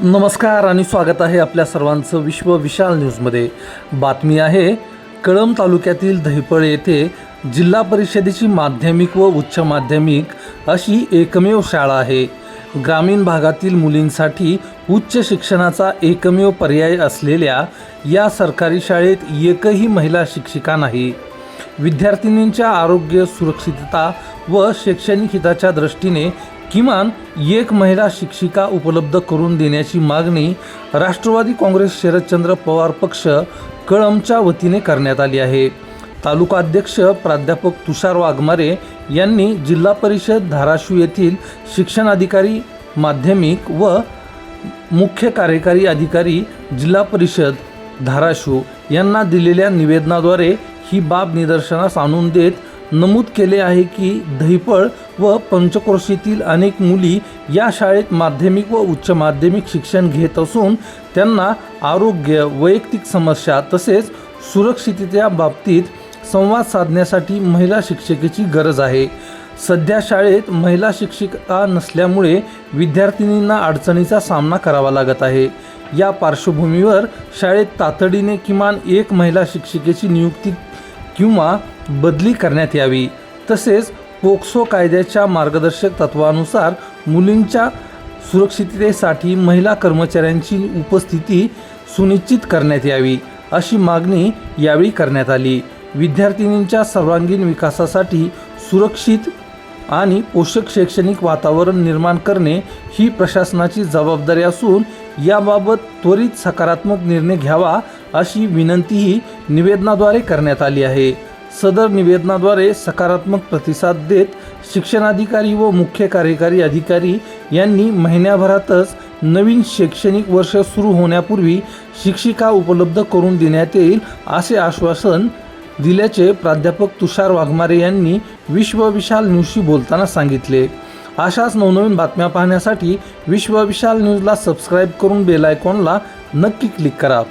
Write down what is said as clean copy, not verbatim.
नमस्कार आणि स्वागत आहे आपल्या सर्वांचं विश्व विशाल न्यूजमध्ये। बातमी आहे कळंब तालुक्यातील दहिपळ येथे जिल्हा परिषदेची माध्यमिक व उच्च माध्यमिक अशी एकमेव शाळा आहे। ग्रामीण भागातील मुलींसाठी उच्च शिक्षणाचा एकमेव पर्याय असलेल्या या सरकारी शाळेत एकही महिला शिक्षिका नाही। विद्यार्थिनींच्या आरोग्य, सुरक्षितता व शैक्षणिक हिताच्या दृष्टीने किमान एक महिला शिक्षिका उपलब्ध करून देण्याची मागणी राष्ट्रवादी काँग्रेस शरदचंद्र पवार पक्ष कळंबच्या वतीने करण्यात आली आहे। तालुका अध्यक्ष प्राध्यापक तुषार वाघमारे यांनी जिल्हा परिषद धाराशिव येथील शिक्षणाधिकारी माध्यमिक व मुख्य कार्यकारी अधिकारी जिल्हा परिषद धाराशिव यांना दिलेल्या निवेदनाद्वारे ही बाब निदर्शनास आणून देत नमूद केले आहे की दहिपळ व पंचक्रोशीतील अनेक मुली या शाळेत माध्यमिक व उच्च माध्यमिक शिक्षण घेत असून त्यांना आरोग्य, वैयक्तिक समस्या तसेच सुरक्षिततेच्या बाबतीत संवाद साधण्यासाठी महिला शिक्षिकेची गरज आहे। सध्या शाळेत महिला शिक्षिका नसल्यामुळे विद्यार्थिनींना अडचणीचा सामना करावा लागत आहे। या पार्श्वभूमीवर शाळेत तातडीने किमान एक महिला शिक्षिकेची नियुक्ती किंवा बदली करण्यात यावी। तसेच पोक्सो कायद्याच्या मार्गदर्शक तत्वानुसार मुलींच्या सुरक्षिततेसाठी महिला कर्मचाऱ्यांची उपस्थिती सुनिश्चित करण्यात यावी अशी मागणी यावेळी करण्यात आली। विद्यार्थिनींच्या सर्वांगीण विकासासाठी सुरक्षित आणि पोषक शैक्षणिक वातावरण निर्माण करणे ही प्रशासनाची जबाबदारी असून याबाबत त्वरित सकारात्मक निर्णय घ्यावा अशी विनंतीही निवेदनाद्वारे करण्यात आली आहे। सदर निवेदनाद्वारे सकारात्मक प्रतिसाद देत शिक्षणाधिकारी व मुख्य कार्यकारी अधिकारी यांनी महिन्याभरातच नवीन शैक्षणिक वर्ष सुरू होण्यापूर्वी शिक्षिका उपलब्ध करून देण्यात येईल असे आश्वासन दिल्याचे प्राध्यापक तुषार वाघमारे यांनी विश्व विशाल न्यूजशी बोलताना सांगितले। अशाच नवनवीन बातम्या पाहण्यासाठी विश्व विशाल न्यूजला सबस्क्राईब करून बेल आयकॉनला नक्की क्लिक करा।